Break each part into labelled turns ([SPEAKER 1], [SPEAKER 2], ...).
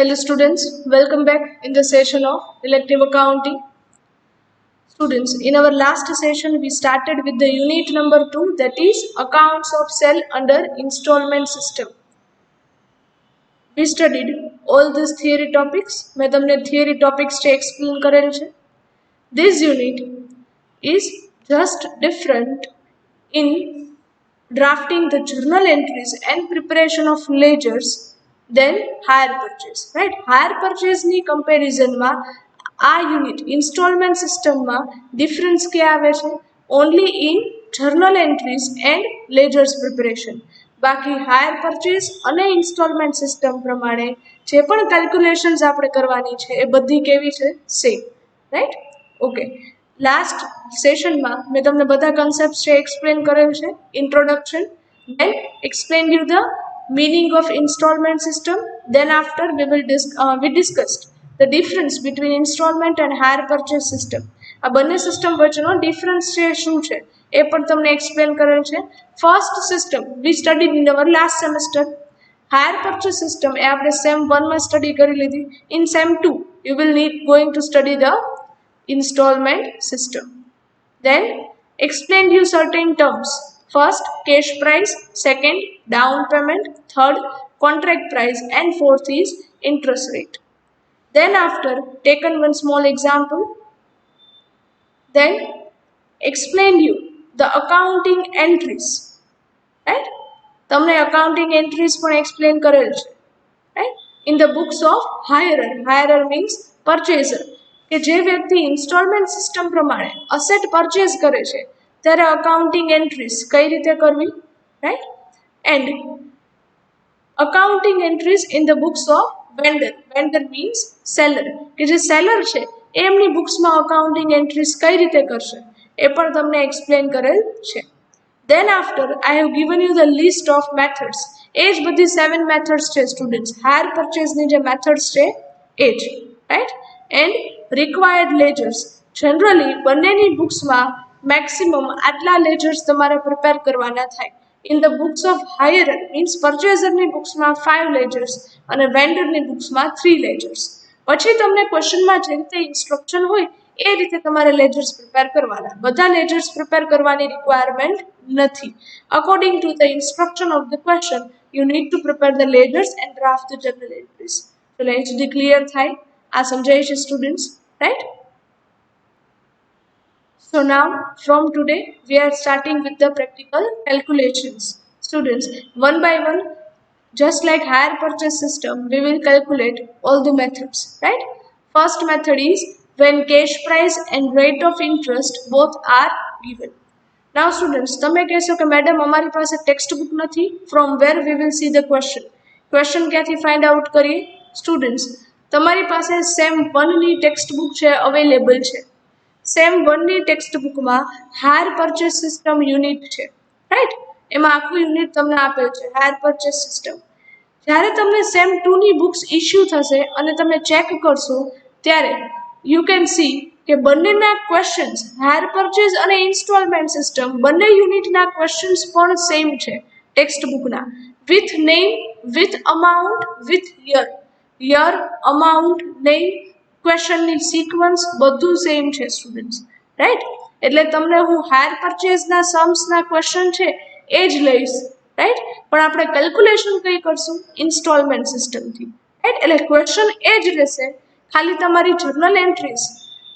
[SPEAKER 1] Hello students, welcome back in the session of elective accounting. Students, in our last session we started with the unit number 2, that is accounts of sale under installment system. We studied all these theory topics. मैं તમને theory topics से explain करेल छे. This unit is just different in drafting the journal entries and preparation of ledgers then hire purchase, right? Hire purchase ની comparison માં આ unit installment સિસ્ટમમાં difference કે આવે છે only in journal entries and ledgers preparation. બાકી hire purchase અને instalment system પ્રમાણે જે પણ કેલ્ક્યુલેશન્સ આપણે કરવાની છે એ બધી કેવી છે સેમ, રાઈટ? ઓકે, લાસ્ટ સેશનમાં મેં તમને બધા કન્સેપ્ટ્સ છે એક્સપ્લેન કરેલ છે. Introduction, then explain you the meaning of installment system, then after we discussed the difference between installment and hire purchase system. આ બંને સિસ્ટમ વચ્ચેનો ડિફરન્સ છે શું છે એ પણ તમને એક્સપ્લેન કરેલ છે. First system we studied in our last semester. Hire purchase system એ આપણે સેમ 1 માં સ્ટડી કરી લીધી. In sem 2 you will need going to study the installment system. Then explain you certain terms. First, cash price. Second, down payment. Third, contract price. And fourth is interest rate. Then after, taken one small example. Then explain you the accounting entries. Right? તમને accounting entries પણ explain કરેલ છે. Right? In the books of hirer. Hirer means purchaser. કે જે વ્યક્તિ installment system પ્રમાણે asset purchase કરે છે ત્યારે અકાઉન્ટિંગ એન્ટ્રીઝ કઈ રીતે કરવી, right? And accounting entries in the books of vendor. Vendor means seller, કે જે સેલર છે એ એમની બુક્સમાં અકાઉન્ટિંગ એન્ટ્રીઝ કઈ રીતે કરશે એ પણ તમને એક્સપ્લેન કરેલ છે. Then after I have given you the list of methods. એ જ બધી 7 મેથડ્સ છે સ્ટુડન્ટ્સ. હાયર પરચેઝની જે મેથડ્સ છે એ જ, right? And required ledgers. Generally બંનેની બુક્સમાં મેક્સિમમ આટલા લેજર્સ તમારે પ્રિપેર કરવાના થાય. In the books of hire means પરચેઝરની બુક્સમાં 5 લેજર્સ અને વેન્ડરની બુક્સમાં 3 લેજર્સ. પછી તમને ક્વેશ્ચનમાં જે રીતે ઇન્સ્ટ્રક્શન હોય એ રીતે તમારે લેજર્સ પ્રિપેર કરવાના. બધા લેજર્સ પ્રિપેર કરવાની રિક્વાયરમેન્ટ નથી. According to the instruction of the question you need to prepare the ledgers and draft the journal entries. ચલો એ સુધી ક્લિયર થાય? આ સમજાય છે students, right? So now from today we are starting with the practical calculations. Students, one by one, just like hire purchase system, we will calculate all the methods, right? First method is when cash price and rate of interest both are given. Now students, તમે કહેશો કે madam અમારી પાસે text book નથી. From where we will see the question? Question ક્યાંથી find out કરીએ? Students, તમારી પાસે સેમ 1 ની ટેક્સ્ટ બુક છે અવેલેબલ છે. સેમ 1 ની ટેક્સ્ટ બુકમાં હાયર પરચેસ સિસ્ટમ યુનિટ છે, રાઈટ? એમાં આખું યુનિટ તમને આપેલ છે હાયર પરચેસ સિસ્ટમ. જ્યારે તમને સેમ 2 ની બુક્સ ઇશ્યુ થશે અને તમે ચેક કરશો ત્યારે યુ કેન સી કે બંનેના ક્વેશ્ચન્સ હાયર પરચેસ અને ઇન્સ્ટોલમેન્ટ સિસ્ટમ બંને યુનિટના ક્વેશ્ચન્સ પણ સેમ છે ટેક્સ્ટ બુકના, with name, with amount, with year. Year, amount, name, ક્વેશ્ચનની સિક્વન્સ બધું સેમ છે સ્ટુડન્ટ્સ, રાઈટ? એટલે તમને હું હાયર પરચેઝના સમ્સના ક્વેશ્ચન છે એ જ લઈશ, રાઈટ? પણ આપણે કેલ્ક્યુલેશન કઈ કરશું? ઇન્સ્ટોલમેન્ટ સિસ્ટમથી, રાઈટ? એટલે ક્વેશ્ચન એ જ રહેશે, ખાલી તમારી જર્નલ એન્ટ્રીઝ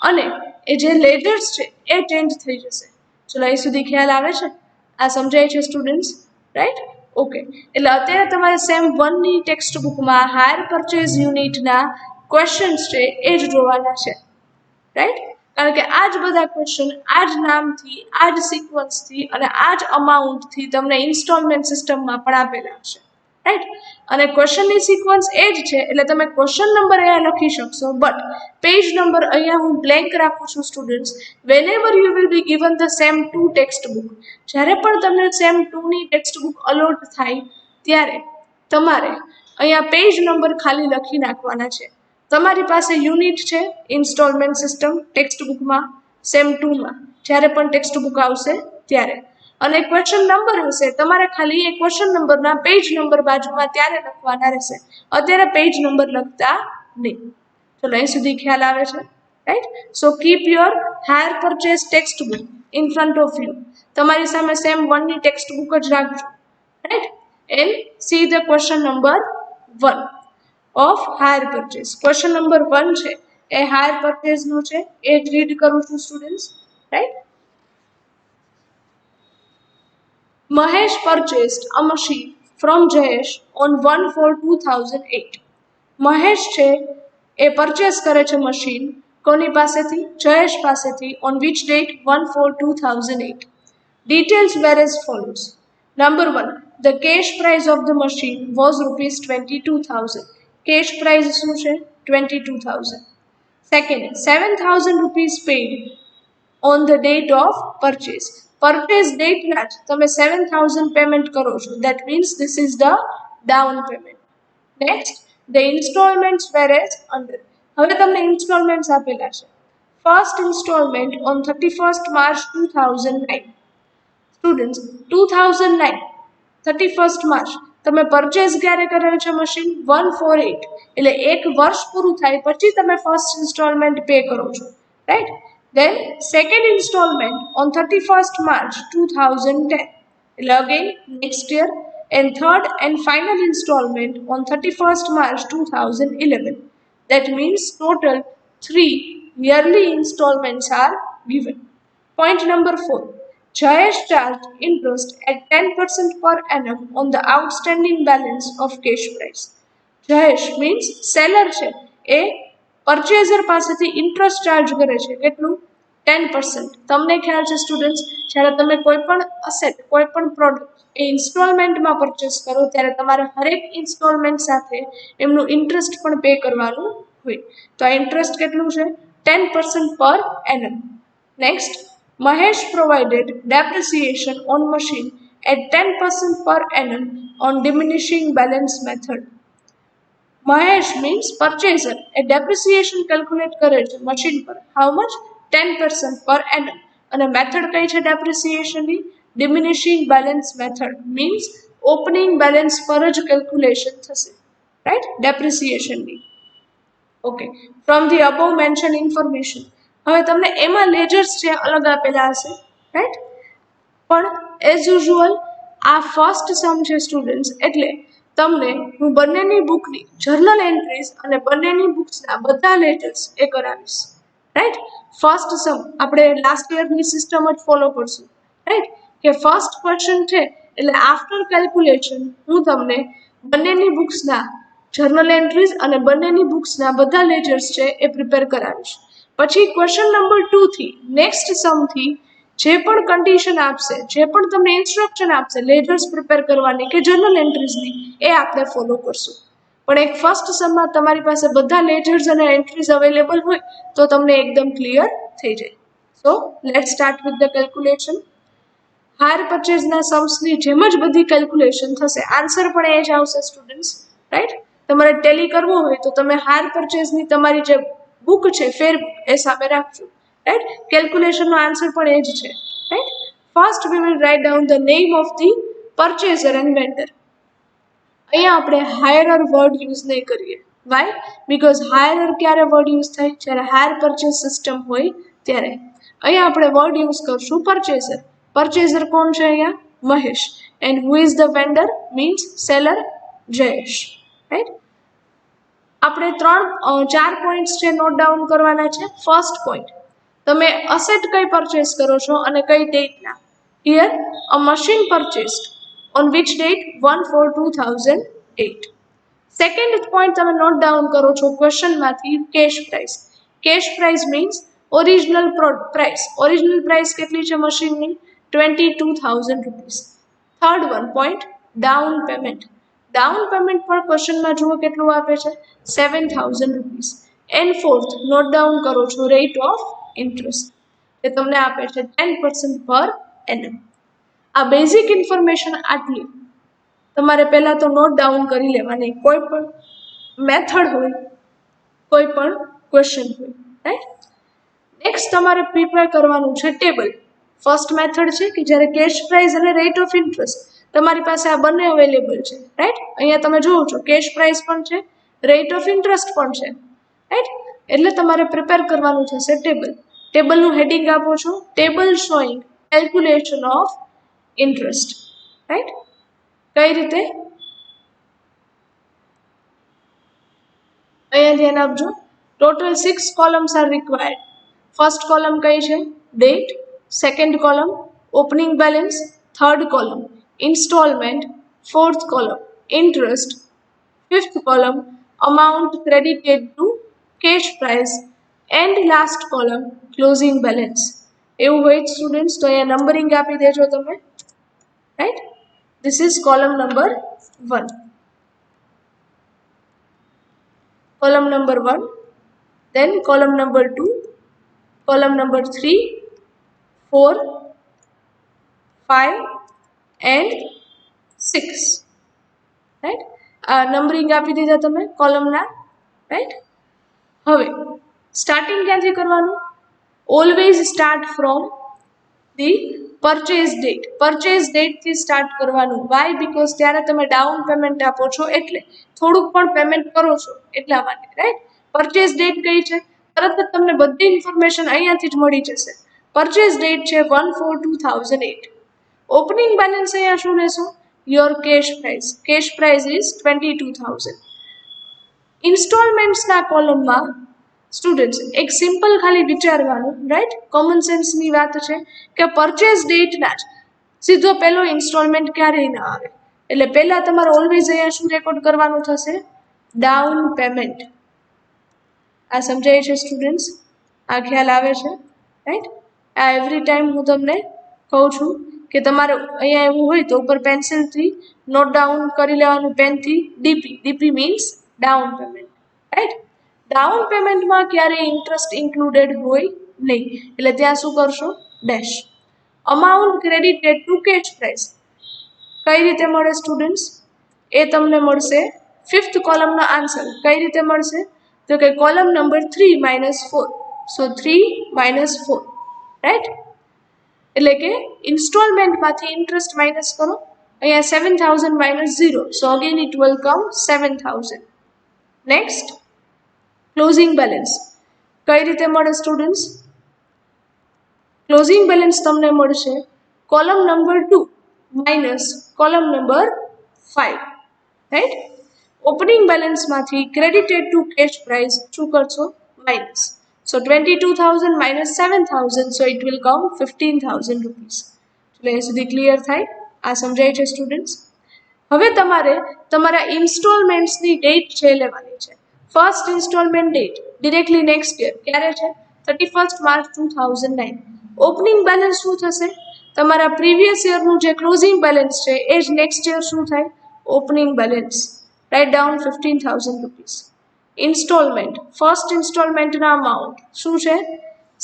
[SPEAKER 1] અને એ જે લેજર્સ છે એ ચેન્જ થઈ જશે. ચલો અહીં સુધી ખ્યાલ આવે છે? આ સમજાય છે સ્ટુડન્ટ્સ, રાઈટ? ઓકે, એટલે અત્યારે તમારે સેમ 1 ની ટેક્સ્ટ બુકમાં હાયર પરચેઝ યુનિટના ક્વેશ્ચન્સ છે એ જ જોવાના છે, રાઈટ? કારણ કે આ જ બધા ક્વેશ્ચન આ જ નામથી, આ જ સિક્વન્સથી અને આ જ અમાઉન્ટથી તમને ઇન્સ્ટોલમેન્ટ સિસ્ટમમાં પણ આપેલા હશે, રાઈટ? અને ક્વેશ્ચનની સિક્વન્સ એ જ છે એટલે તમે ક્વેશ્ચન નંબર અહીંયા લખી શકશો, બટ પેજ નંબર અહીંયા હું બ્લેન્ક રાખું છું students. Whenever you will be given the same 2 text book, જ્યારે પણ તમને સેમ 2 ની ટેક્સ્ટ બુક અલોટ થાય ત્યારે તમારે અહીંયા પેજ નંબર ખાલી લખી નાખવાના છે. તમારી પાસે યુનિટ છે ઇન્સ્ટોલમેન્ટ સિસ્ટમ ટેક્સ્ટ બુકમાં સેમ 2 માં, જ્યારે પણ ટેક્સ્ટ બુક આવશે ત્યારે અને ક્વેશ્ચન નંબર હશે તમારે ખાલી એ ક્વેશ્ચન નંબરના પેજ નંબર બાજુમાં ત્યારે લખવાના રહેશે, અત્યારે પેજ નંબર લખતા નહીં. ચલો અહીં સુધી ખ્યાલ આવે છે, right? So keep your higher purchase text book in front of you. તમારી સામે સેમ 1 ની ટેક્સ્ટ બુક જ રાખજો, right? And see the question number 1 of higher purchase. Question number 1 છે એ હાયર પરચેસ નું છે, એ જ રીડ કરું છું students, right? Mahesh purchased a machine from Jayesh on 1/4/2008. Mahesh છે એ પરચેસ કરે છે મશીન કોની પાસેથી? જયેશ પાસેથી. On which date? 1/4/2008. Details were as follows. Number 1. The cash price of the machine was rupees 22,000. Cash price શું છે? 22,000. Second, 7,000 rupees paid on the date of purchase. Purchase date ના જ તમે 7,000 પેમેન્ટ કરો છો. That means this is the down payment. Next, the installments were as under. હવે તમને installments આપેલા છે. First installment on 31st March 2009. Students, 2009 31st March તમે પરચેસ ક્યારે કરેલ છે મશીન? 1/4/8. એટલે એક વર્ષ પૂરું થાય પછી તમે ફર્સ્ટ ઇન્સ્ટોલમેન્ટ પે કરો છો, right? Then second installment on 31st March 2010. એટલે again next year. And third and final installment on 31st March 2011. That means total 3 yearly installments are given. Point number 4. Jayesh charged interest at 10% per annum on the outstanding balance of cash price. Jayesh means seller છે એ પરચેઝર પાસેથી interest charge કરે છે. કેટલું? 10%. તમને ખ્યાલ છે students, જ્યારે તમે કોઈ પણ અસેટ, કોઈ પણ પ્રોડક્ટ એ ઇન્સ્ટોલમેન્ટમાં પરચેસ કરો ત્યારે તમારે હરેક ઇન્સ્ટોલમેન્ટ સાથે એમનું ઇન્ટરેસ્ટ પણ પે કરવાનું હોય. તો આ ઇન્ટરેસ્ટ કેટલું છે? 10% પર annum. Next, Mahesh provided depreciation on machine at 10% per annum on diminishing balance method. Mahesh means purchaser A depreciation calculate કરે છે મશીન પર. How much? 10% per annum. અને મેથડ કઈ છે depreciation ની? Diminishing balance method. Means opening balance પર જ calculation થશે, right? Depreciation ની. Okay. From the above mentioned information. હવે તમને એમાં લેજર્સ છે અલગ આપેલા હશે, રાઈટ? પણ એઝ યુઝ્યુઅલ આ ફર્સ્ટ સમ છે સ્ટુડન્ટ્સ, એટલે તમને હું બંનેની બુકની જર્નલ એન્ટ્રીઝ અને બંનેની બુક્સના બધા લેજર્સ એ કરાવીશ, રાઈટ? ફર્સ્ટ સમ આપણે લાસ્ટ યરની સિસ્ટમ જ ફોલો કરશું, રાઈટ? કે ફર્સ્ટ ક્વેશ્ચન છે એટલે આફ્ટર કેલ્ક્યુલેશન હું તમને બંનેની બુક્સના જર્નલ એન્ટ્રીઝ અને બંનેની બુક્સના બધા લેજર્સ છે એ પ્રિપેર કરાવીશ. પછી ક્વેશ્ચન નંબર 2 થી નેક્સ્ટ સમ થી જે પણ કન્ડિશન આપશે, જે પણ તમને ઇન્સ્ટ્રક્શન આપશે લેજર્સ પ્રિપેર કરવાની કે જર્નલ એન્ટ્રીઝની, એ આપણે ફોલો કરશું. પણ એક ફર્સ્ટ સમમાં તમારી પાસે બધા લેજર્સ અને એન્ટ્રીઝ અવેલેબલ હોય તો તમને એકદમ ક્લિયર થઈ જાય. So let start with the calculation. Hire પરચેઝના સમસની જેમ જ બધી કેલ્ક્યુલેશન થશે. આન્સર પણ એ જ આવશે સ્ટુડન્ટ્સ, રાઈટ? તમારે ટેલી કરવું હોય તો તમે હાયર પરચેઝની તમારી જે બુક છે ફેર બુક એ સામે રાખજો, રાઈટ? કેલ્ક્યુલેશનનો આન્સર પણ એ જ છે, right? First we will write down the name of the purchaser and vendor. અહીંયા આપણે હાયરર વર્ડ યુઝ નહીં કરીએ. વાય? બીકોઝ હાયરર ક્યારે વર્ડ યુઝ થાય? જ્યારે હાયર પરચેઝ સિસ્ટમ હોય ત્યારે. અહીંયા આપણે વર્ડ યુઝ કરશું પરચેઝર. પરચેઝર કોણ છે અહીંયા? Mahesh. And who is the vendor? Means seller Jayesh, right? આપણે 4 પોઈન્ટ્સ છે નોટ ડાઉન કરવાના છે. ફર્સ્ટ પોઈન્ટ, તમે અસેટ કઈ પરચેસ કરો છો અને કઈ ડેટના? Here a machine purchased on which date? 1/4/2008. Second point તમે નોટ ડાઉન કરો છો ક્વેશ્ચનમાંથી cash price. Cash price means original price. Original price કેટલી છે મશીનની? 22,000 rupees. Third one point down payment. Down payment પણ ક્વેશ્ચનમાં જુઓ કેટલું આપે છે? 7,000 rupees. And fourth not down કરો છો રેટ ઓફ ઇન્ટરેસ્ટ, એ તમને આપે છે 10% પર એનમ. આ બેઝિક ઇન્ફોર્મેશન આટલી તમારે પહેલાં તો નોટ ડાઉન કરી લેવાની. કોઈ પણ મેથડ હોય, કોઈ પણ ક્વેશ્ચન હોય, રાઈટ? નેક્સ્ટ તમારે પ્રિપેર કરવાનું છે ટેબલ. ફર્સ્ટ મેથડ છે કે જ્યારે કેશ પ્રાઇસ અને રેટ ઓફ ઇન્ટરેસ્ટ તમારી પાસે આ બંને અવેલેબલ છે, રાઈટ. અહીંયા તમે જોવો છો કેશ પ્રાઇસ પણ છે, રેટ ઓફ ઇન્ટરેસ્ટ પણ છે, રાઈટ. એટલે તમારે પ્રિપેર કરવાનું થશે ટેબલ. ટેબલનું હેડિંગ આપો છો table showing calculation of interest, right. કઈ રીતે? અહીંયા ધ્યાન આપજો. Total 6 columns are required. First column કઈ છે? Date. Second column opening balance. Third column installment. Fourth column interest. Fifth column amount credited to cash price and last column closing balance. એવું હોય students તો અહીંયા નંબરિંગ આપી દેજો તમે, right. This is column number 1. column number 1, then column number 2, column number 3, 4, 5 and 6, right. Numbering આપી દીધા તમે કોલમના, રાઈટ. હવે સ્ટાર્ટિંગ ક્યાંથી કરવાનું? Always start from the purchase date. Purchase ડેટથી સ્ટાર્ટ કરવાનું. વાય? બીકોઝ ત્યારે તમે ડાઉન પેમેન્ટ આપો છો, એટલે થોડુંક પણ પેમેન્ટ કરો છો એટલા માટે, રાઈટ. પરચેઝ ડેટ કઈ છે? તરત જ તમને બધી ઇન્ફોર્મેશન અહીંયાથી જ મળી જશે. પરચેઝ ડેટ છે 1/4/2008. ઓપનિંગ બેલેન્સ અહીંયા શું લેશો? Your cash price. Cash price is 22,000. ઇન્સ્ટોલમેન્ટ્સના કોલમમાં સ્ટુડન્ટ્સ એક સિમ્પલ ખાલી વિચારવાનું, રાઈટ. કોમન સેન્સની વાત છે કે પરચેઝ ડેટના જ સીધો પહેલો ઇન્સ્ટોલમેન્ટ ક્યારેય ના આવે. એટલે પહેલા તમારે ઓલવેઝ અહીંયા શું રેકોર્ડ કરવાનું થશે? Down payment. આ સમજાય છે સ્ટુડન્ટ્સ? આ ખ્યાલ આવે છે, રાઈટ. આ એવરી ટાઈમ હું તમને કહું છું કે તમારે અહીંયા એવું હોય તો ઉપર પેન્સિલથી નોટ ડાઉન કરી લેવાનું, પેનથી. DP. DP means down payment, right. Down પેમેન્ટમાં ક્યારેય ઇન્ટરેસ્ટ ઇન્ક્લુડેડ હોય નહીં, એટલે ત્યાં શું કરશો? Dash. Amount credited to cash price કઈ રીતે મળે સ્ટુડન્ટ્સ? એ તમને મળશે ફિફ્થ કોલમનો આન્સર. કઈ રીતે મળશે? તો કે કોલમ નંબર 3 - 4. સો 3 - 4, રાઈટ. એટલે કે ઇન્સ્ટોલમેન્ટમાંથી ઇન્ટરેસ્ટ માઇનસ કરો. અહીંયા 7,000 - 0, so again it will come 7,000. Next closing balance કઈ રીતે મળે સ્ટુડન્ટ્સ? ક્લોઝિંગ બેલેન્સ તમને મળશે column number 2 minus column number 5, right. Opening બેલેન્સમાંથી ક્રેડિટેડ ટુ કેશ પ્રાઇસ શું કરશો? Minus. So 22,000 - 7,000, so it will come 15,000 rupees. એટલે એ સુધી ક્લિયર થાય? આ સમજાય છે સ્ટુડન્ટ્સ? હવે તમારે તમારા ઇન્સ્ટોલમેન્ટ્સની ડેટ છે લેવાની છે. First installment date directly next year ક્યારે છે? 31st March 2009. ઓપનિંગ બેલેન્સ શું થશે? તમારા પ્રીવિયસ યરનું જે ક્લોઝિંગ બેલેન્સ છે એ જ નેક્સ્ટ યર શું થાય? Opening balance. Write down 15,000 rupees. Instalment first ઇન્સ્ટોલમેન્ટના અમાઉન્ટ શું છે?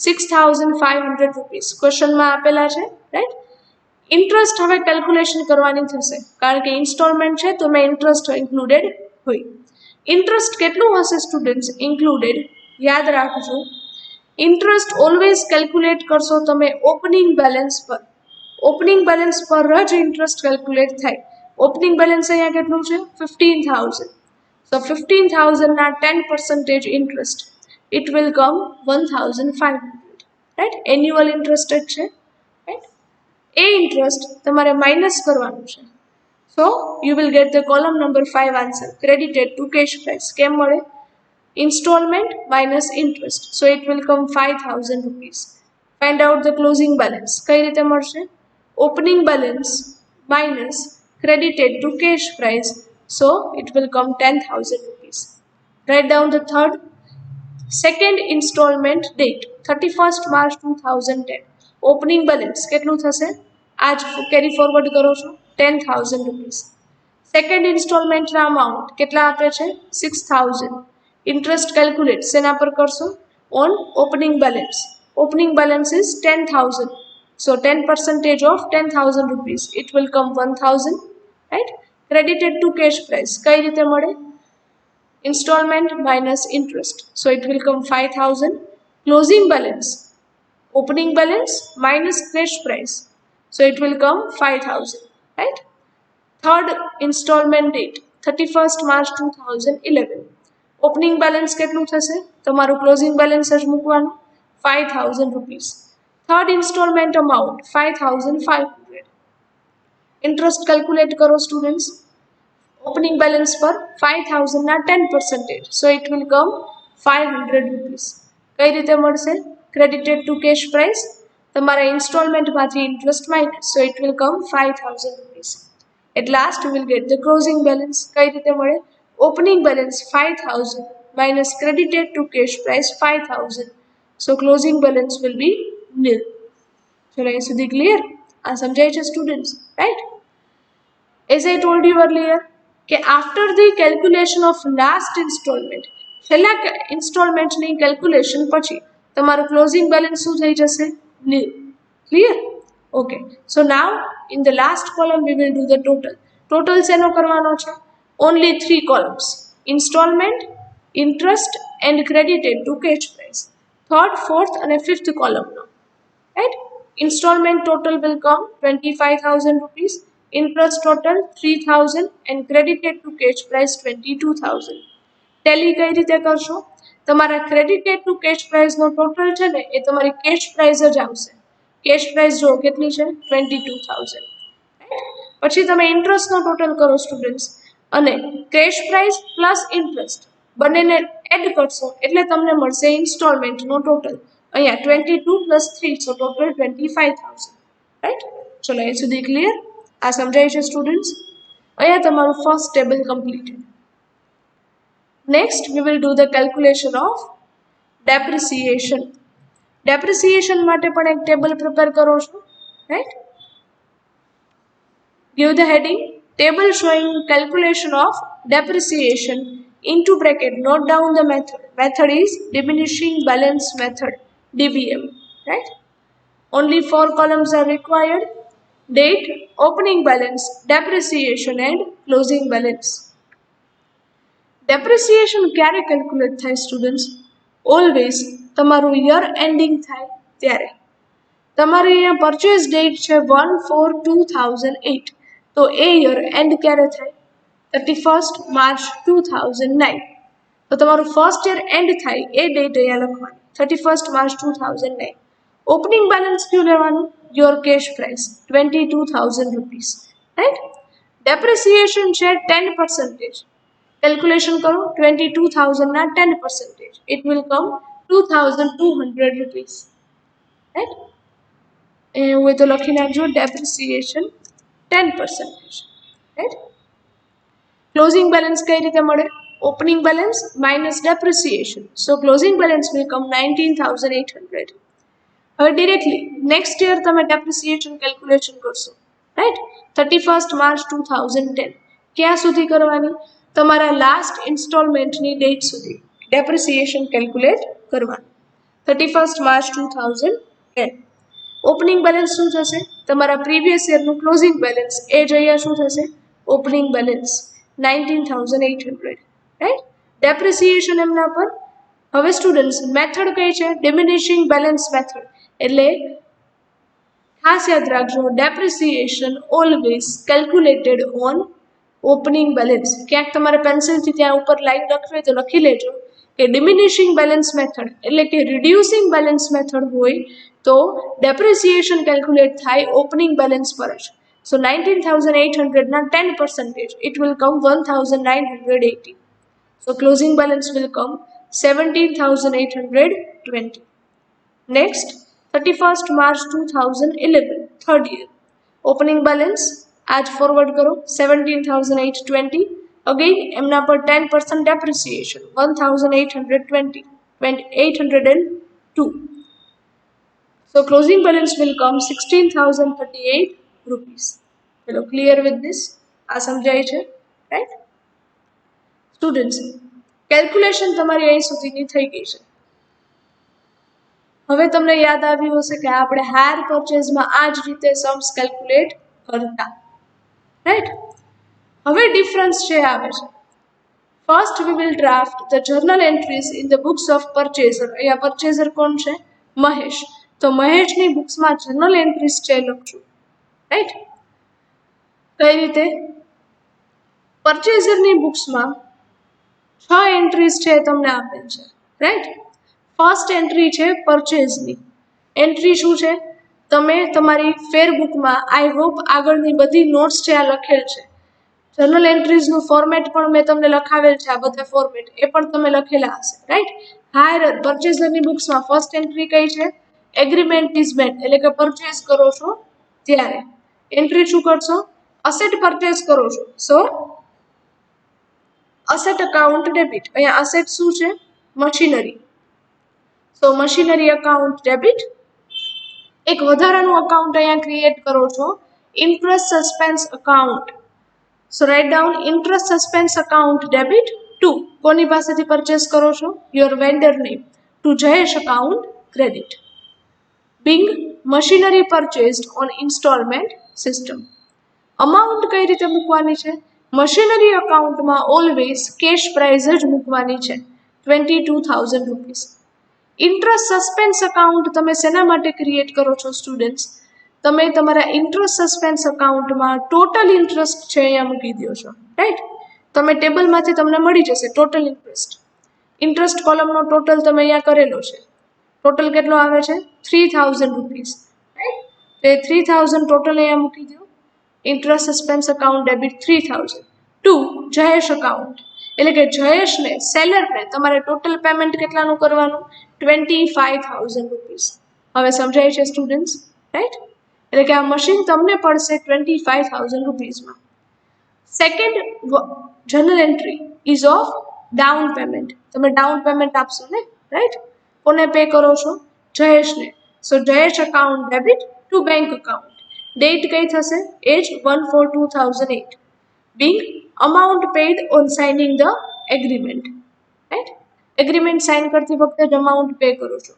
[SPEAKER 1] 6,500 રૂપીસ ક્વેશ્ચનમાં આપેલા છે, રાઈટ. ઇન્ટરેસ્ટ હવે કેલ્ક્યુલેશન કરવાની થશે, કારણ કે ઇન્સ્ટોલમેન્ટ છે તો મેં ઇન્ટરેસ્ટ ઇન્ક્લુડેડ હોય. ઇન્ટરેસ્ટ કેટલું હશે સ્ટુડન્ટ્સ? ઇન્ક્લુડેડ. યાદ રાખજો, ઇન્ટરેસ્ટ ઓલવેઝ કેલ્ક્યુલેટ કરશો તમે ઓપનિંગ બેલેન્સ પર. ઓપનિંગ બેલેન્સ પર જ ઇન્ટરેસ્ટ કેલ્ક્યુલેટ થાય. ઓપનિંગ બેલેન્સ અહીંયા કેટલું છે? 15,000. સો 15,000ના 10% interest it will come 1,500, right. Annual interest જ છે, રાઈટ. એ ઇન્ટરેસ્ટ તમારે માઇનસ કરવાનું છે. So you will get the column number 5 answer credited to cash price. કેમ મળે? Installment minus interest, so it will come 5,000 rupees. Find out the closing balance. કઈ રીતે મળશે? Opening balance minus credited to cash price, so it will come 10,000 rupees. Write down the third. Second installment date 31st March 2010. Opening balance કેટલું થશે? આજ carry forward કરો છો 10,000 rupees. Second ઇન્સ્ટોલમેન્ટના amount કેટલા આપે છે? 6,000. ઇન્ટરેસ્ટ કેલ્ક્યુલેટ શેના પર કરશો? On opening balance. Opening balance is 10,000. So 10% of 10,000 rupees. It will come 1,000. Right? Credited to cash price. કઈ રીતે મળે? Installment minus interest. So it will come 5,000. Closing balance. opening balance minus cash price, so it will come 5000, right? Third installment date 31st March 2011. Opening balance કેટલું થશે? તમારું closing balance જ મૂકવાનું 5000 rupees. Third instalment amount 5500. Interest calculate કરો students. Opening balance પર 5000 ના 10%, so it will come 500 rupees. કઈ રીતે મળશે? ક્રેડિટેડ ટુ કેશ પ્રાઇસ, તમારા ઇન્સ્ટોલમેન્ટમાંથી interest minus, so it will come 5000 rupees. At last we will get the closing balance. કઈ રીતે મળે? Opening balance 5000 minus credited to cash price 5000. So closing balance will be nil. ચલો અહીં સુધી clear? આ સમજાય છે students, right? As I told you earlier કે after the calculation of last installment, છેલ્લા ઇન્સ્ટોલમેન્ટની કેલ્ક્યુલેશન પછી તમારું ક્લોઝિંગ બેલેન્સ શું થઈ જશે? nil. Clear? Okay, so now in the last column we will do the total. Total શેનો કરવાનો છે? Only 3 columns: installment, interest and credited to cash price. Third, fourth and fifth column now, right? Installment total will come 25000 rupees, interest total 3000 and credited to cash price 22000. Tally કઈ રીતે કરશો? તમારા credited to cache પ્રાઇસનો total છે ને એ તમારી cache price જ આવશે. Cache price જો કેટલી છે? 22000. પછી તમે ઇન્ટરેસ્ટનો ટોટલ કરો સ્ટુડન્ટ્સ, અને કેશ પ્રાઇસ પ્લસ ઇન્ટરેસ્ટ બંનેને એડ કરશો એટલે તમને મળશે ઇન્સ્ટોલમેન્ટનો ટોટલ. અહીંયા 22 પ્લસ 3, સો ટોટલ 25000, રાઈટ? ચલો અહીં સુધી ક્લિયર? આ સમજાય છે સ્ટુડન્ટ્સ? અહીંયા તમારું first table completed. Next, we will do the calculation of depreciation. Depreciation માટે પણ એક ટેબલ પ્રિપેર કરો છો, right? Give the heading table showing calculation of depreciation into bracket. Note down the method. Method is diminishing balance method, DBM, right? Only 4 columns are required: date, opening balance, depreciation and closing balance. Depreciation ક્યારે calculate થાય students? Always તમારું year ending થાય ત્યારે. તમારી અહીંયા purchase date છે 1/4/2008, તો એ year and ક્યારે થાય? 31st March 2009. તો તમારું ફર્સ્ટ યર એન્ડ થાય એ ડેટ અહીંયા લખવાની 31st March 2009. ઓપનિંગ બેલેન્સ કયું લેવાનું? Your cash price 22000 rupees, right? Depreciation છે 10%. Calculation करो 22,000 ना 10%. It will come 2,200 rupees, right? वो तो लखी नाखजो depreciation 10%, right? Closing balance कई रीते मळे? Opening balance minus depreciation. So closing balance will come 19,800. હવે directly next year તમે depreciation calculation કરશો, right? 31st March 2010. ક્યાં સુધી કરવાની? તમારા લાસ્ટ ઇન્સ્ટોલમેન્ટની ડેટ સુધી ડેપ્રિસિએશન કેલ્ક્યુલેટ કરવાનું 31st March 2010. ઓપનિંગ બેલેન્સ શું થશે? તમારા પ્રીવિયસ યરનું ક્લોઝિંગ બેલેન્સ એ જ અહીંયા શું થશે? Opening balance 19,800, right? ડેપ્રિસિએશન એમના પર. હવે સ્ટુડન્ટ્સ મેથડ કઈ છે? ડિમિનિશિંગ બેલેન્સ મેથડ. એટલે ખાસ યાદ રાખજો, depreciation always calculated on opening balance. ક્યાંક તમારે પેન્સિલથી ત્યાં ઉપર લાઈન લખવી હોય તો લખી લેજો કે ડિમિનિશિંગ બેલેન્સ મેથડ એટલે કે રિડ્યુસિંગ બેલેન્સ મેથડ હોય તો ડેપ્રિસિએશન કેલ્ક્યુલેટ થાય ઓપનિંગ બેલેન્સ પર જ. સો 19,800 ના 10%, it will come 1,980. So closing balance will come 17,820. Next, 31st March 2011, third year. Opening balance आज फॉरवर्ड करो 17,820. अगेन एमना पर 10% depreciation 1,820, 802. So closing balance will come 16,038 rupees. चलो clear with this? आ समझाई छे, right? Students, calculation તમારી અહીં સુધીની થઈ ગઈ છે. હવે તમને યાદ આવ્યું હશે કે આપણે હાયર પરચેઝમાં આ જ રીતે સમ્સ કેલ્ક્યુલેટ કરતા, રાઈટ? હવે ડિફરન્સ છે આવે છે. First we will draft the journal entries in the books of purchaser. અહીંયા પરચેઝર કોણ છે? મહેશ. તો મહેશની બુક્સમાં જર્નલ એન્ટ્રીઝ છે લખશું, રાઈટ. કઈ રીતે? પરચેઝરની બુક્સમાં 6 એન્ટ્રીઝ છે તમને આપેલ છે, રાઈટ. ફર્સ્ટ એન્ટ્રી છે પરચેઝની. એન્ટ્રી શું છે? તમે તમારી ફેર બુકમાં આઈ હોપ આગળની બધી નોટ્સ છે આ લખેલ છે. જર્નલ એન્ટ્રીઝનું ફોર્મેટ પણ મેં તમને લખાવેલ છે, આ બધા ફોર્મેટ એ પણ તમે લખેલા હશે, રાઈટ. હાયરર પરચેઝરની બુક્સમાં ફર્સ્ટ એન્ટ્રી કઈ છે? એગ્રીમેન્ટ ઇઝ મેડ, એટલે કે પરચેઝ કરો છો ત્યારે. એન્ટ્રી શું કરશો? અસેટ પરચેઝ કરો છો, સો અસેટ અકાઉન્ટ ડેબિટ. અહીંયા અસેટ શું છે? Machinery. So machinery account debit. એક વધારાનું અકાઉન્ટ અહીંયા ક્રિએટ કરો છો, interest suspense account. So write down interest suspense account debit to કોની પાસેથી પરચેસ કરો છો? Your vendor name to Jayesh account credit. Being machinery purchased on instalment system. Amount કઈ રીતે મૂકવાની છે? મશીનરી અકાઉન્ટમાં ઓલવેઝ કેશ પ્રાઇઝ જ મૂકવાની છે, 22,000 રૂપીસ. ઇન્ટરેસ્ટ સસ્પેન્સ અકાઉન્ટ તમે શેના માટે ક્રિએટ કરો છો સ્ટુડન્ટ્સ? તમે તમારા ઇન્ટરેસ્ટ સસ્પેન્સ અકાઉન્ટમાં ટોટલ ઇન્ટરેસ્ટ છે અહીંયા મૂકી દો છો, રાઈટ. તમે ટેબલમાંથી તમને મળી જશે ટોટલ ઇન્ટરેસ્ટ. ઇન્ટરેસ્ટ કોલમનો ટોટલ તમે અહીંયા કરેલો છે. ટોટલ કેટલો આવે છે? 3,000 રૂપીસ, રાઈટ. તો એ 3,000 ટોટલ અહીંયા મૂકી દો. Interest suspense account debit 3,000 to Jayesh account, એટલે કે જયેશને સેલરને તમારે ટોટલ પેમેન્ટ કેટલાનું કરવાનું? 25,000 રૂપીસ. હવે સમજાય છે સ્ટુડન્ટ્સ, રાઈટ. એટલે કે આ મશીન તમને પડશે 25,000 રૂપીસમાં. Second journal entry is of down payment. તમે ડાઉન પેમેન્ટ આપશો ને, રાઈટ. કોને પે કરો છો? જયેશને. So Jayesh account debit to bank account. Date કઈ થશે? એજ 1/4/2008. Being amount paid on signing the agreement, right. Agreement sign કરતી વખતે જ અમાઉન્ટ પે કરો છો.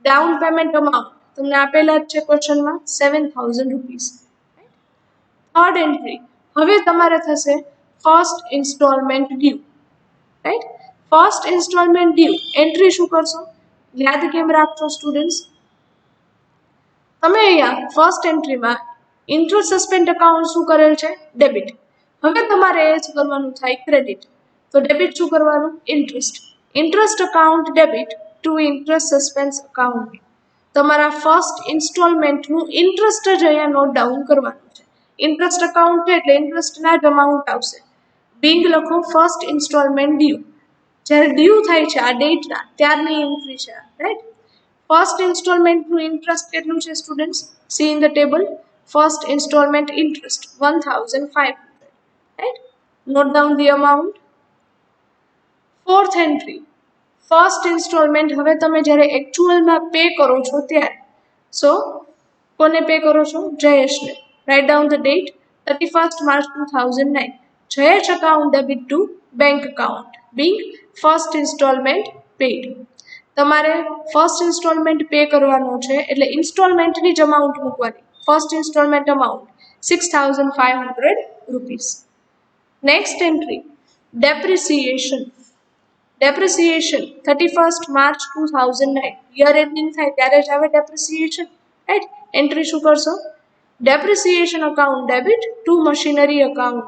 [SPEAKER 1] ડાઉન પેમેન્ટ અમાઉન્ટ તમને આપેલા જ છે ક્વેશ્ચનમાં, 7,000 રૂપીસ. થર્ડ એન્ટ્રી હવે તમારે થશે first installment due, right. First installment due entry શું કરશો? યાદ કેમ રાખશો સ્ટુડન્ટ્સ? તમે અહીંયા ફર્સ્ટ એન્ટ્રીમાં ઇન્ટરેસ્ટ સસ્પેન્ડ અકાઉન્ટ શું કરેલ છે? ડેબિટ. હવે તમારે એ જ કરવાનું થાય ક્રેડિટ. તો ડેબિટ શું કરવાનું? Interest. Interest account debit to interest suspense account. તમારા ફર્સ્ટ ઇન્સ્ટોલમેન્ટનું ઇન્ટરેસ્ટ જ અહીંયા નોટ ડાઉન કરવાનું છે. ઇન્ટરેસ્ટ અકાઉન્ટ છે એટલે ઇન્ટરેસ્ટના જ અમાઉન્ટ આવશે. બિંગ લખો ફર્સ્ટ ઇન્સ્ટોલમેન્ટ ડ્યુ. જ્યારે ડ્યુ થાય છે આ ડેટના ત્યારની એન્ટ્રી છે, રાઈટ. ફર્સ્ટ ઇન્સ્ટોલમેન્ટનું ઇન્ટરેસ્ટ કેટલું છે students? C in the table. First installment interest 1,500, right. Note down the amount. Fourth entry first installment હવે તમે જ્યારે એકચ્યુઅલમાં પે કરો છો ત્યારે. સો કોને પે કરો છો? જયેશને. Write down the date 31st March 2009. Jayesh account debit to bank account. Being first instalment paid. તમારે ફર્સ્ટ ઇન્સ્ટોલમેન્ટ પે કરવાનો છે એટલે ઇન્સ્ટોલમેન્ટની જ અમાઉન્ટ મૂકવાની. First instalment amount 6,500 rupees. Next entry depreciation. Depreciation 31st March 2009 year ending થાય ત્યારે જ આવે ડેપ્રિસિએશન, રાઈટ. એન્ટ્રી શું કરશો? Depreciation account debit to machinery account.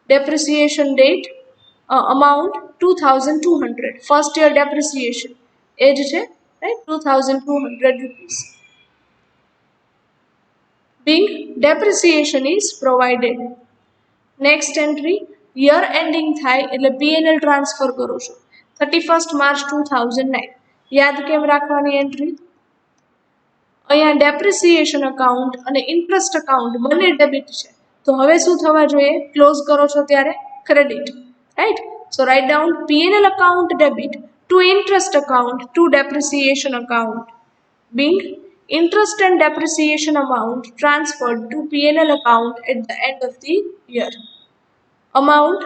[SPEAKER 1] Depreciation date amount 2,200. First year depreciation એ જ છે, right. 2,200 rupees. Bing depreciation is provided. Next entry year ending થાય એટલે PNL ટ્રાન્સફર કરો છો 31st March 2009. યાદ કેમ રાખવાની એન્ટ્રી? અહીંયા ડેપ્રિસિએશન અકાઉન્ટ અને ઇન્ટરેસ્ટ અકાઉન્ટ બંને ડેબિટ છે, તો હવે શું થવા જોઈએ? ક્લોઝ કરો છો ત્યારે credit, right. So write down PNL account debit to interest account to depreciation account. Bing interest and depreciation amount transferred to PNL account at the end of the year. Amount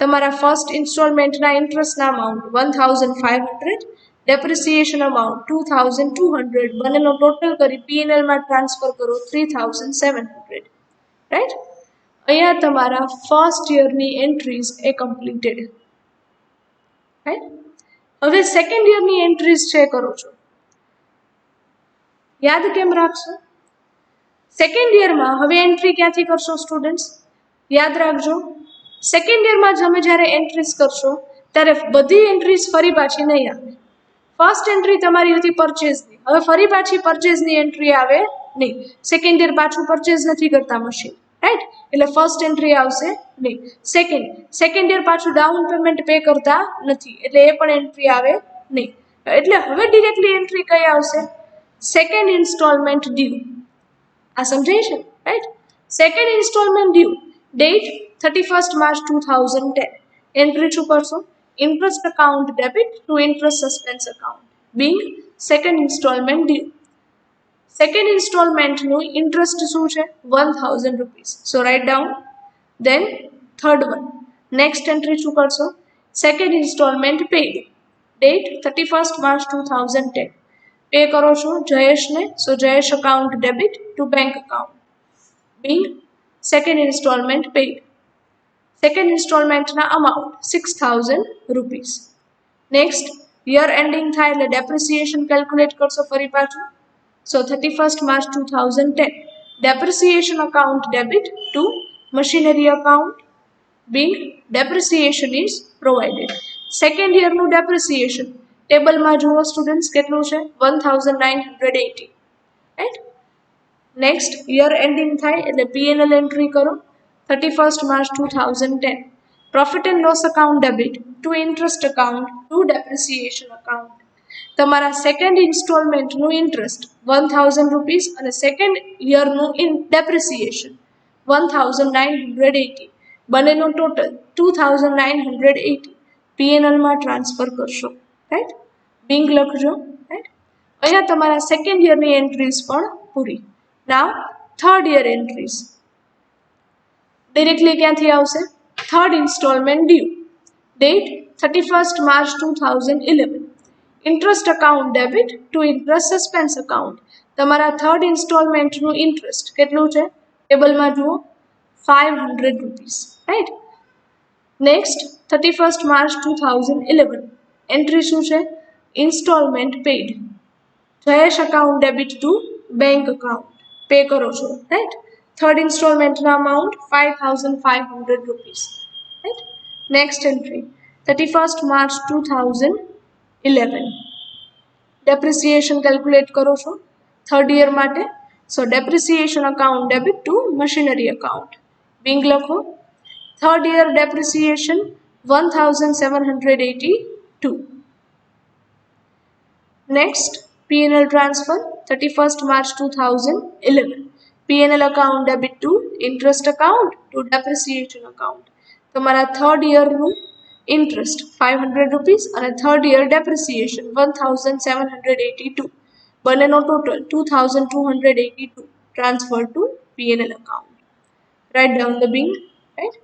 [SPEAKER 1] તમારા first ઇન્સ્ટોલમેન્ટના ઇન્ટરેસ્ટના amount 1,500, depreciation amount 2,200, બંનેનો total કરી PNLમાં transfer કરો 3,700, right. અહીંયા તમારા first યરની entries એ completed, right. હવે second યરની entries છે કરો છો. યાદ કેમ રાખશો? સેકન્ડ યરમાં હવે એન્ટ્રી ક્યાંથી કરશો સ્ટુડન્ટ્સ? યાદ રાખજો, સેકન્ડ યરમાં તમે જ્યારે એન્ટ્રીઝ કરશો ત્યારે બધી એન્ટ્રીઝ ફરી પાછી નહીં આવે. ફર્સ્ટ એન્ટ્રી તમારી હતી પરચેઝની, હવે ફરી પાછી પરચેઝની એન્ટ્રી આવે નહીં. સેકન્ડ યર પાછું પરચેઝ નથી કરતા મશીન, રાઈટ? એટલે ફર્સ્ટ એન્ટ્રી આવશે નહીં. સેકન્ડ યર પાછું ડાઉન પેમેન્ટ પે કરતા નથી, એટલે એ પણ એન્ટ્રી આવે નહીં. એટલે હવે ડિરેક્ટલી એન્ટ્રી કઈ આવશે? Second instalment due. આ સમજાય છે, right? Second instalment due, date 31st March 2010. Entry શું કરશો? Interest account debit to interest suspense account, being second instalment due. Second ઇન્સ્ટોલમેન્ટનું ઇન્ટરેસ્ટ શું છે? 1000 rupees. So write down. Then third one, next entry શું કરશો? Second instalment paid, date 31st March 2010. Pay કરો છો જયેશને, so Jayesh account debit to bank account, being second instalment pad. Second ઇન્સ્ટોલમેન્ટના amount 6000 rupees. Next year ending થાય એટલે depreciation calculate કરશો ફરી પાછું. So 31st March 2010, depreciation account debit to machinery account, being depreciation is provided. Second યરનું depreciation ટેબલમાં જુઓ students કેટલું છે? 1980, રાઈટ? નેક્સ્ટ યર એન્ડિંગ થાય એટલે P&L એન્ટ્રી કરો 31st March 2010. Profit and loss account debit to interest account to depreciation account. તમારા second ઇન્સ્ટોલમેન્ટનું ઇન્ટરેસ્ટ 1000 રૂપીસ અને સેકન્ડ યરનું ડેપ્રિસિએશન 1980, બંનેનું ટોટલ 2980 P&Lમાં ટ્રાન્સફર કરશો, રાઈટ? બિંગ લખજો, રાઈટ? અહીંયા તમારા સેકન્ડ યરની એન્ટ્રીઝ પણ પૂરી. Now third year entries directly ક્યાંથી આવશે? Third installment due, date 31st March 2011. Interest account debit to interest suspense account. તમારા થર્ડ ઇન્સ્ટોલમેન્ટનું ઇન્ટરેસ્ટ કેટલું છે? ટેબલમાં જુઓ 500 rupees, right? Next 31st March 2011, entry શું છે? Instalment paid, Jayesh account debit to bank account, pay કરો છો, રાઈટ? થર્ડ ઇન્સ્ટોલમેન્ટના amount 5500 rupees, right? Next entry 31st March 2011, depreciation calculate કરો છો થર્ડ યર માટે. So depreciation account debit to machinery account, being લખો. Third year depreciation 1782. Next P&L transfer 31st March 2011. P&L account debit to interest account to depreciation account. તમારા third યરનું interest 500 rupees અને third year depreciation 1782, બંનેનો total 2282 transfer two P&L account. Right down the Bing, right?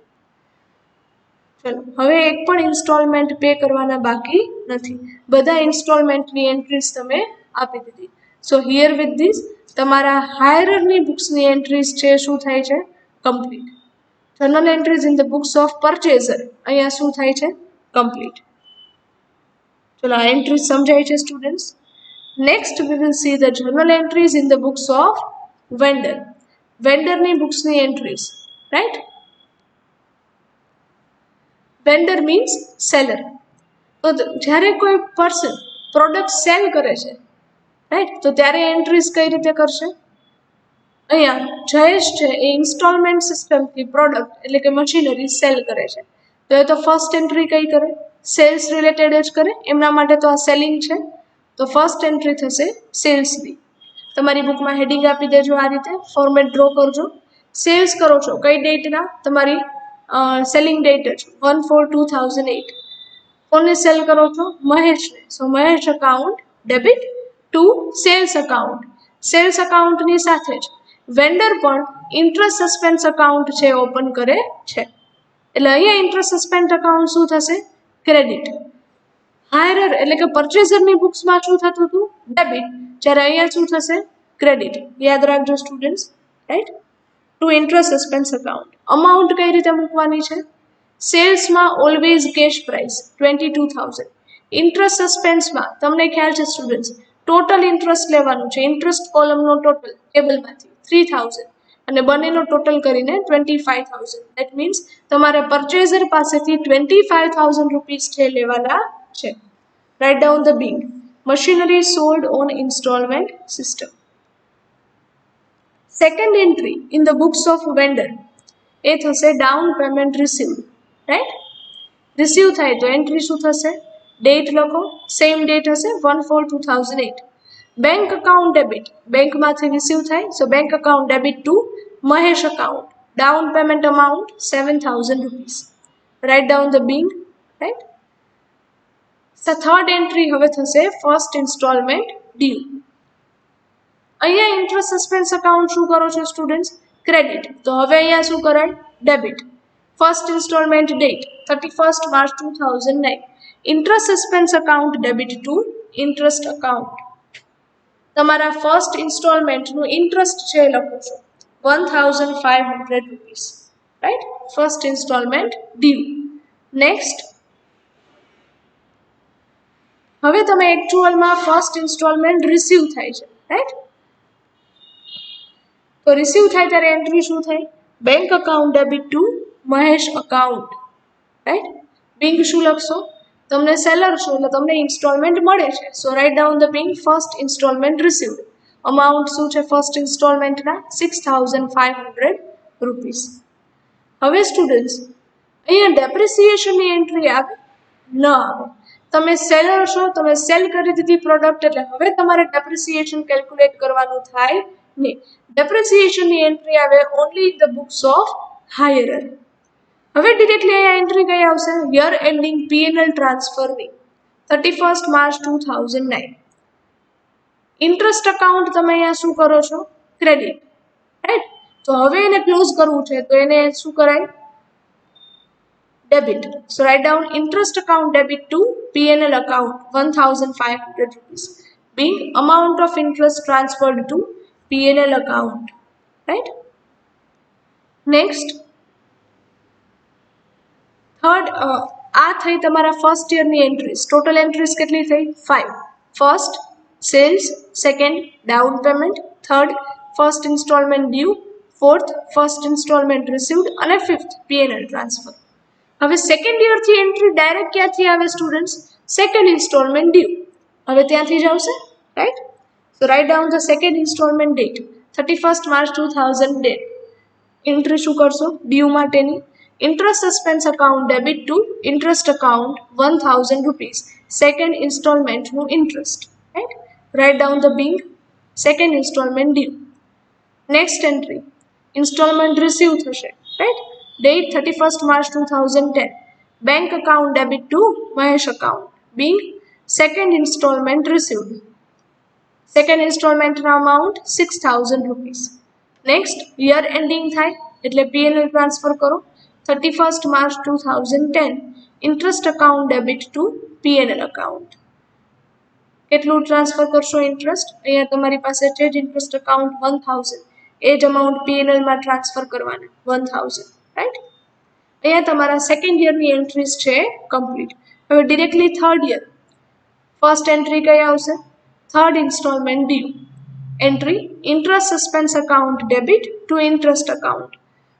[SPEAKER 1] ચલો હવે એક પણ installment pay કરવાના બાકી નથી, બધા ઇન્સ્ટોલમેન્ટની એન્ટ્રીઝ તમે આપી દીધી. સો હિયર વિથ ધીસ તમારા હાયરની બુક્સની એન્ટ્રીઝ છે શું થાય છે? Complete. Journal entries in the books of purchaser અહીંયા શું થાય છે? કમ્પ્લીટ. ચલો આ એન્ટ્રીઝ સમજાય છે students? Next we will see the journal entries in the books of vendor. વેન્ડરની બુક્સની entries, right? Vendor means seller. તો જ્યારે કોઈ પર્સન પ્રોડક્ટ સેલ કરે છે, રાઈટ, તો ત્યારે એન્ટ્રીઝ કઈ રીતે કરશે? અહીંયા જયેશ છે એ ઇન્સ્ટોલમેન્ટ સિસ્ટમથી પ્રોડક્ટ એટલે કે મશીનરી સેલ કરે છે, તો એ તો ફર્સ્ટ એન્ટ્રી કઈ કરે? સેલ્સ રિલેટેડ જ કરે, એમના માટે તો આ સેલિંગ છે, તો ફર્સ્ટ એન્ટ્રી થશે સેલ્સની. તમારી બુકમાં હેડિંગ આપી દેજો, આ રીતે ફોર્મેટ ડ્રો કરજો. સેલ્સ કરો છો કઈ ડેટના? તમારી સેલિંગ ડેટ જ 1/4/2008. કોને સેલ કરો છો? મહેશને. So Mahesh account debit to sales account. Sales અકાઉન્ટની સાથે જ વેન્ડર પણ ઇન્ટરેસ્ટ સસ્પેન્સ અકાઉન્ટ છે ઓપન કરે છે, એટલે અહીંયા ઇન્ટરેસ્ટ સસ્પેન્સ અકાઉન્ટ શું થશે? ક્રેડિટ. હાયરર એટલે કે પરચેઝરની બુક્સમાં શું થતું હતું? ડેબિટ, જ્યારે અહીંયા શું થશે? ક્રેડિટ. યાદ રાખજો students, right? To interest suspense account. Amount કઈ રીતે મૂકવાની છે? સેલ્સમાં ઓલવેઝ કેશ પ્રાઇસ 22,000. ઇન્ટરેસ્ટ સસ્પેન્સમાં તમને ખ્યાલ છે સ્ટુડન્ટ્સ, ટોટલ ઇન્ટરેસ્ટ લેવાનું છે, ઇન્ટરેસ્ટ કોલમનો ટોટલ ટેબલમાંથી 3000 અને બંનેનો ટોટલ કરીને 25,000. દેટ મીન્સ તમારે પરચેઝર પાસેથી 25,000 રૂપીસ છે લેવાના છે. Write down the bill. Machinery sold on instalment system. Second entry in the books of vendor એ થશે down payment received. Right, receive થાય તો એન્ટ્રી શું થશે? ડેટ લખો, સેમ ડેટ હશે 1/4/2008. બેંક અકાઉન્ટ ડેબિટ, બેંકમાંથી રિસીવ થાય, so bank account debit to Mahesh account. Down payment amount 7,000 rupees. Write down the bill. Right, third entry હવે થશે ફર્સ્ટ ઇન્સ્ટોલમેન્ટ ડ્યુ. અહીંયા ઇન્ટરેસ્ટ સસ્પેન્સ અકાઉન્ટ શું કરો છો સ્ટુડન્ટ્સ? ક્રેડિટ. તો હવે અહીંયા શું કરાય? Debit. First installment date 31st March 2009. Interest suspense account debit to interest account. તમારા ફર્સ્ટ ઇન્સ્ટોલમેન્ટનું ઇન્ટરેસ્ટ છે લખો છો 1,500 rupees. Right, first installment due. Next, હવે તમે એકચ્યુઅલમાં ફર્સ્ટ ઇન્સ્ટોલમેન્ટ રિસીવ થાય છે. રાઈટ, તો રિસીવ થાય ત્યારે એન્ટ્રી શું થાય? Bank account debit to Mahesh account. Right, Bing શું લખશો? તમને સેલર છો એટલે તમને ઇન્સ્ટોલમેન્ટ મળે છે, so write down the being first installment received. Amount શું છે ફર્સ્ટ ઇન્સ્ટોલમેન્ટના? 6,500 રૂપીસ. હવે સ્ટુડન્ટ્સ અહીંયા ડેપ્રિસિએશનની એન્ટ્રી આવે ન આવે. તમે સેલર છો, તમે સેલ કરી દીધી પ્રોડક્ટ એટલે હવે તમારે ડેપ્રિસિએશન કેલ્ક્યુલેટ કરવાનું થાય નહીં. ડેપ્રિસિએશનની એન્ટ્રી આવે only in the books of hirer. હવે ડિરેક્ટલી અહીંયા એન્ટ્રી કઈ આવશે? યર એન્ડિંગ P&L ટ્રાન્સફરની 31st March 2009. ઇન્ટરેસ્ટ અકાઉન્ટ તમે અહીંયા શું કરો છો? ક્રેડિટ. રાઈટ, તો હવે એને ક્લોઝ કરવું છે તો એને શું કરાય? Debit. So write down interest account debit to P&L account 1,500 rupees. being amount of interest transferred to P&L account. Right? Next, third આ થઈ તમારા ફર્સ્ટ યરની એન્ટ્રીઝ. ટોટલ એન્ટ્રીઝ કેટલી થઈ? 5. First sales, second down payment, third first installment due, fourth first installment received અને fifth P&L transfer. હવે second યરથી entry direct ક્યાંથી આવે સ્ટુડન્ટ્સ? Second instalment due. હવે ત્યાંથી જ આવશે. Right, so write down the second instalment date 31st March 2010. Entry શું કરશો? ડ્યુ માટેની interest suspense account debit to interest account 1,000 rupees. Second ઇન્સ્ટોલમેન્ટનું interest. Right, write down the being second instalment due. Next entry instalment receive થશે. Right, date 31st March 2010. Bank account debit to Mahesh account. Being second instalment received. Second ઇન્સ્ટોલમેન્ટના amount 6,000 rupees. Next year ending થાય એટલે P&L transfer કરો 31st March 2010. Interest account debit to P&L account. કેટલું transfer કરશો interest? અહીંયા તમારી પાસે છે જ ઇન્ટરેસ્ટ અકાઉન્ટ 1,000, એ જ અમાઉન્ટ P&L માં ટ્રાન્સફર કરવાના 1,000. રાઈટ, અહીંયા તમારા સેકન્ડ યરની એન્ટ્રીઝ છે કમ્પ્લીટ. હવે directly third year. First entry કઈ આવશે? Third installment due. Entry interest suspense account debit to interest account.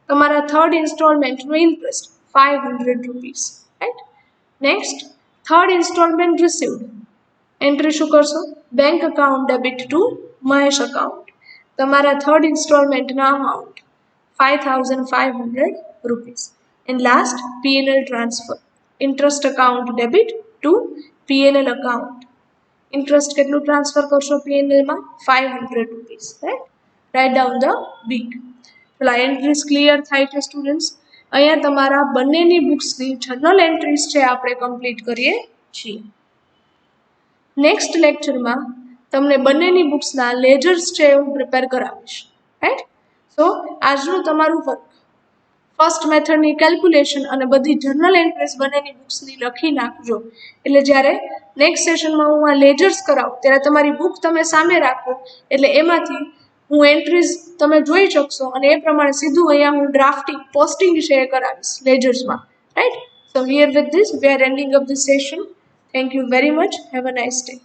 [SPEAKER 1] તમારા થર્ડ ઇન્સ્ટોલમેન્ટનું interest 500 rupees. Right, next third instalment received. Entry શું કરશો? Bank account debit to Mahesh account. તમારા third ઇન્સ્ટોલમેન્ટના amount 5,500 rupees. And last P&L transfer. Interest account debit to P&L account. Interest કેટલું transfer કરશો P&L માં? 500 rupees. Right, write down the big. પેલા entries clear થાય છે સ્ટુડન્ટ્સ? અહીંયા તમારા બંનેની બુક્સની જર્નલ એન્ટ્રીઝ છે આપણે કમ્પ્લીટ કરીએ છીએ. નેક્સ્ટ લેક્ચરમાં તમને બંનેની બુક્સના લેજર્સ છે હું પ્રિપેર કરાવીશ. રાઈટ, સો આજનું તમારું વર્ક ફર્સ્ટ મેથડની કેલ્ક્યુલેશન અને બધી જર્નલ એન્ટ્રીઝ બંનેની બુક્સની લખી નાખજો. એટલે જ્યારે નેક્સ્ટ સેશનમાં હું આ લેજર્સ કરાવું ત્યારે તમારી બુક તમે સામે રાખો એટલે એમાંથી હું એન્ટ્રીઝ તમે જોઈ શકશો અને એ પ્રમાણે સીધું અહીંયા હું ડ્રાફ્ટિંગ પોસ્ટિંગ છે એ કરાવીશ લેજર્સમાં. Right, so here with this we are ending up this session. Thank you very much. Have a nice day.